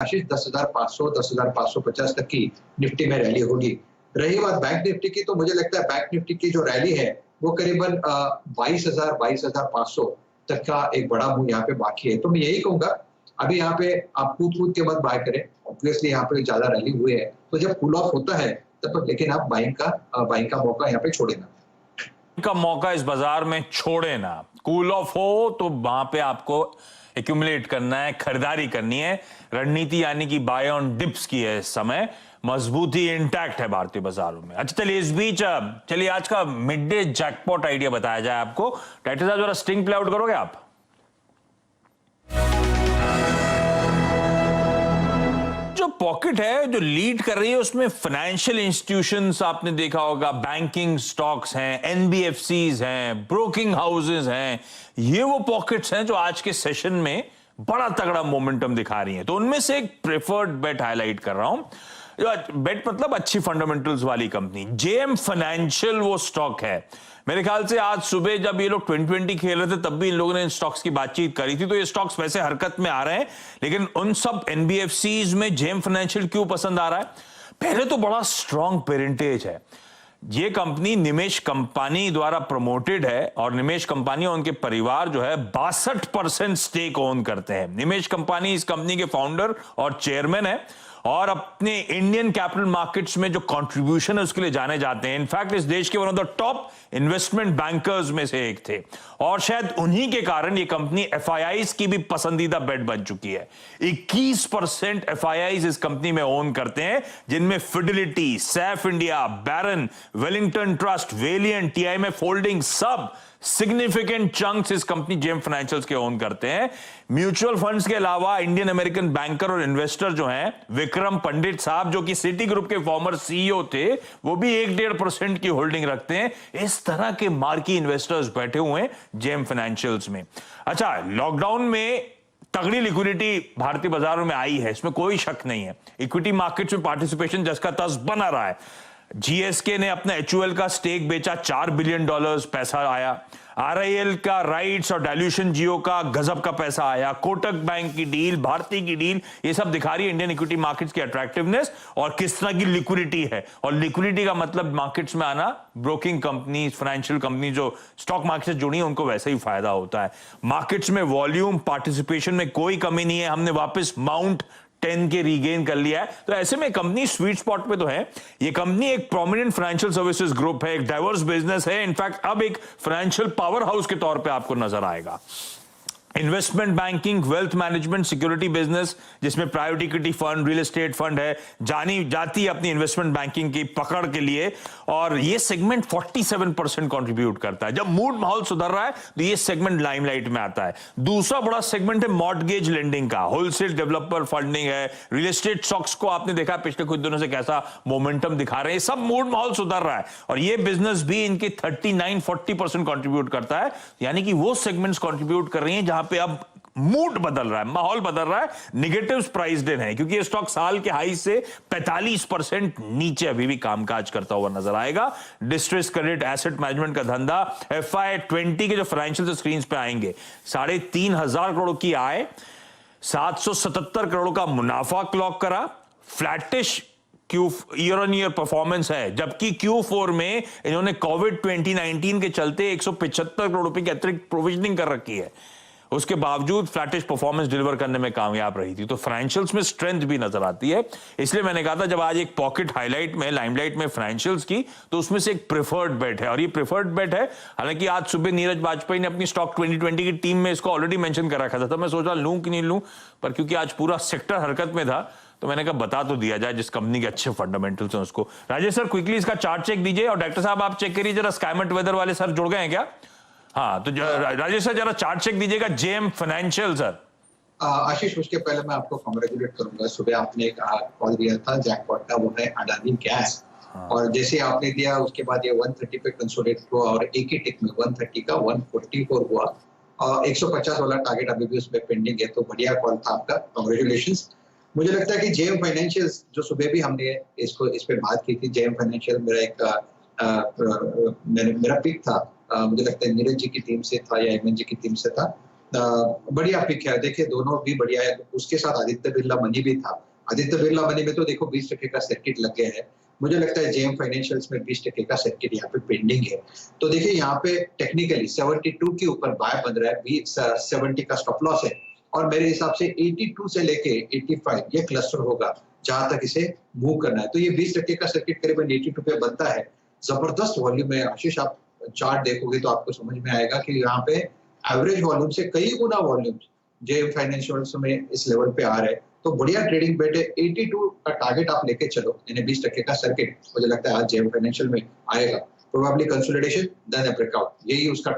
आशीष 10,500 10,550 तक की निफ्टी में रैली होगी। रही बात बैंक निफ्टी की, तो मुझे लगता है बैंक निफ्टी की जो रैली है वो करीबन 22,000 22,500 तक का एक बड़ा मूव यहाँ पे बाकी है। तो मैं यही कहूंगा, अभी यहाँ पे आप कूद के मत बाय करें। ऑब्वियसली यहाँ पे ज्यादा रैली हुई है, तो जब कूल ऑफ होता है तब तक लेकिन आप बाइंग का मौका यहाँ पे छोड़े ना। का मौका इस बाजार में छोड़े ना। कूल ऑफ हो तो वहां पे आपको एक्यूमुलेट करना है, खरीदारी करनी है। रणनीति यानी कि बाय ऑन डिप्स की है इस समय। मजबूती इंटैक्ट है भारतीय बाजारों में। अच्छा चलिए, इस बीच चलिए आज का मिड डे जैकपॉट आइडिया बताया जाए आपको। डायरेक्टर साहब जरा स्टिंग प्ले आउट करोगे आप? जो पॉकेट है जो लीड कर रही है उसमें फाइनेंशियल इंस्टीट्यूशंस आपने देखा होगा, बैंकिंग स्टॉक्स हैं, एनबीएफसीज हैं, ब्रोकिंग हाउसेज हैं। ये वो पॉकेट्स हैं जो आज के सेशन में बड़ा तगड़ा मोमेंटम दिखा रही हैं। तो उनमें से एक प्रेफर्ड बेट हाईलाइट कर रहा हूं। बेट मतलब अच्छी फंडामेंटल्स वाली कंपनी, जेएम फाइनेंशियल वो स्टॉक है। मेरे ख्याल से आज सुबह जब ये लोग 2020 खेल रहे थे तब भी इन लोगों ने इन स्टॉक्स की बातचीत करी थी। तो ये स्टॉक्स वैसे हरकत में आ रहे हैं, लेकिन उन सब एनबीएफसीज में जेएम फाइनेंशियल क्यों पसंद आ रहा है? पहले तो बड़ा स्ट्रॉन्ग पेरेंटेज है। ये कंपनी निमेश कंपानी द्वारा प्रमोटेड है और निमेश कंपानी और उनके परिवार जो है 62% स्टेक ओन करते हैं। निमेश कंपानी इस कंपनी के फाउंडर और चेयरमैन है और अपने इंडियन कैपिटल मार्केट्स में जो कंट्रीब्यूशन है उसके लिए जाने जाते हैं। इनफैक्ट इस देश के one of the top investment bankers में से एक थे और शायद उन्हीं के कारण ये कंपनी एफआईआईज की भी पसंदीदा बेट बन चुकी है। 21% एफआईआईज इस कंपनी में ओन करते हैं, जिनमें फिडेलिटी, सैफ इंडिया, बैरन, वेलिंगटन ट्रस्ट, वेलियंट, टीआईएमएफ होल्डिंग, सब सिग्निफिकेंट चंक्स इस कंपनी जेएम फाइनेंशियल्स के ओन करते हैं। म्यूचुअल फंड्स के अलावा इंडियन अमेरिकन बैंकर और इन्वेस्टर जो हैं, विक्रम पंडित साहब जो कि सिटी ग्रुप के फॉर्मर सीईओ थे, वो भी 1-1.5% की होल्डिंग रखते हैं। इस तरह के मार्की इन्वेस्टर्स बैठे हुए हैं जेएम फाइनेंशियल्स में। अच्छा, लॉकडाउन में तगड़ी लिक्विडिटी भारतीय बाजारों में आई है, इसमें कोई शक नहीं है। इक्विटी मार्केट्स में पार्टिसिपेशन जसका तस बना रहा है। जीएसके ने अपना एचयूएल का स्टेक बेचा, $4 बिलियन पैसा आया। आरआईएल का राइट्स और डायल्यूशन जियो का गजब का पैसा आया। कोटक बैंक की डील, भारती की डील, ये सब दिखा रही है इंडियन इक्विटी मार्केट्स की अट्रैक्टिवनेस और किस तरह की लिक्विडिटी है। और लिक्विडिटी का मतलब मार्केट्स में आना, ब्रोकिंग कंपनी, फाइनेंशियल कंपनी जो स्टॉक मार्केट से जुड़ी है उनको वैसे ही फायदा होता है। मार्केट्स में वॉल्यूम, पार्टिसिपेशन में कोई कमी नहीं है। हमने वापस माउंट 10 के रीगेन कर लिया है। तो ऐसे में कंपनी स्वीट स्पॉट पे तो है। ये कंपनी एक प्रोमिनेंट फाइनेंशियल सर्विसेज ग्रुप है, एक डाइवर्स बिजनेस है। इनफैक्ट अब एक फाइनेंशियल पावर हाउस के तौर पे आपको नजर आएगा। Investment banking, wealth management, security business जिसमें private equity fund, real estate fund है, जानी जाती है अपनी इन्वेस्टमेंट बैंकिंग की पकड़ के लिए। और ये सेगमेंट 47% कंट्रीब्यूट करता है। जब मूड माहौल सुधर रहा है तो ये सेगमेंट लाइमलाइट में आता है। दूसरा बड़ा सेगमेंट है मॉर्टगेज लेंडिंग का, होलसेल डेवलपर फंडिंग है, रियल एस्टेट स्टॉक्स को आपने देखा पिछले कुछ दिनों से कैसा मोमेंटम दिखा रहे हैं। सब मूड माहौल सुधर रहा है और ये बिजनेस भी इनके 39-40% कंट्रीब्यूट करता है। यानी कि वो सेगमेंट्स कंट्रीब्यूट कर रही हैं जहां पे अब मूड बदल रहा है, माहौल बदल रहा है, निगेटिव प्राइस्ड इन है, क्योंकि ये स्टॉक साल के हाई से 45% नीचे अभी भी कामकाज करता हुआ नजर आएगा। डिस्ट्रेस क्रेडिट, एसेट मैनेजमेंट का धंधा, FY20 के जो फाइनेंशियल स्क्रीन पे आएंगे, 3,500 करोड़ की आय, 777 करोड़ का मुनाफा क्लॉक करा, flattish year on year performance है। जबकि Q4 में इन्होंने कोविड 2019 के चलते 175 करोड़ रुपए की अतिरिक्त प्रोविजनिंग कर रखी है, उसके बावजूद फ्लैटिश परफॉर्मेंस डिलीवर करने में कामयाब रही थी। तो फाइनेंशियल्स में स्ट्रेंथ भी नजर आती है। इसलिए मैंने कहा था जब आज एक पॉकेट हाईलाइट में, लाइमलाइट में फाइनेंशियल्स की, तो उसमें से एक प्रेफर्ड बेट है और ये प्रेफर्ड बेट है। हालांकि आज सुबह नीरज वाजपेयी ने अपनी स्टॉक 2020 की टीम में इसको ऑलरेडी मेंशन कर रखा था, तो मैं सोचा लूं कि नहीं लूं, पर क्योंकि आज पूरा सेक्टर हरकत में था तो मैंने कहा बता तो दिया जाए जिस कंपनी के अच्छे फंडामेंटल्स हैं उसको। राजेश सर क्विकली इसका चार्ट चेक दीजिए और डायरेक्टर साहब आप चेक करिए जरा, स्काईमेट वेदर वाले सर जुड़ गए हैं क्या? हाँ, तो राजेश सर जरा चार्ट चेक दीजिएगा जेएम फाइनेंशियल सर। आशीष, उसके पहले मैं आपको कांग्रेचुलेट करूंगा। सुबह आपने एक कॉल दिया था जैकपॉट का, वो है अडानी गैस। और जैसे आपने दिया उसके बाद ये 130 पे कंसोलिडेट हुआ और एक ही टिक में 130 का 144 हुआ और 150 वाला टारगेट अभी भी उसमें पेंडिंग है। तो बढ़िया कॉल था आपका, कांग्रेचुलेशंस। मुझे लगता है कि जेएम फाइनेंशियल, जो सुबह भी हमने इस पे बात की थी, जेएम फाइनेंशियल मेरा एक मेरा पिक था। मुझे लगता है नीरज जी की टीम से था या हेमंत जी की टीम से था। बढ़िया पिक है, देखिए दोनों भी बढ़िया है। उसके साथ आदित्य बिरला मनी भी था। आदित्य बिरला मनी में तो देखो 20% का सर्किट लग गया है। मुझे लगता है जेएम फाइनेंशियल्स में 20% का सर्किट यहाँ पे पेंडिंग है। तो देखिए यहाँ पे टेक्निकली 72 के ऊपर बाय बन रहा है, 70 का स्टॉप लॉस है और मेरे हिसाब से 82 से लेके 85 ये क्लस्टर होगा जहां तक इसे मूव करना है। तो ये 20% का सर्किट करीबन 82 पे बनता है। जबरदस्त वॉल्यूम है आशीष, आप चार्ट देखोगे तो आपको समझ में आएगा कि यहाँ पे एवरेज वॉल्यूम से कई गुना वॉल्यूम जेएम फाइनेंशियल्स में इस लेवल पे आ रहे हैं। तो बढ़िया ट्रेडिंग बेट है। 82 का टारगेट आप लेके चलो, यानी 20% का सर्किट मुझे लगता है आज जेएम फाइनेंशियल में आएगा। Probably consolidation then a breakout, यही उसका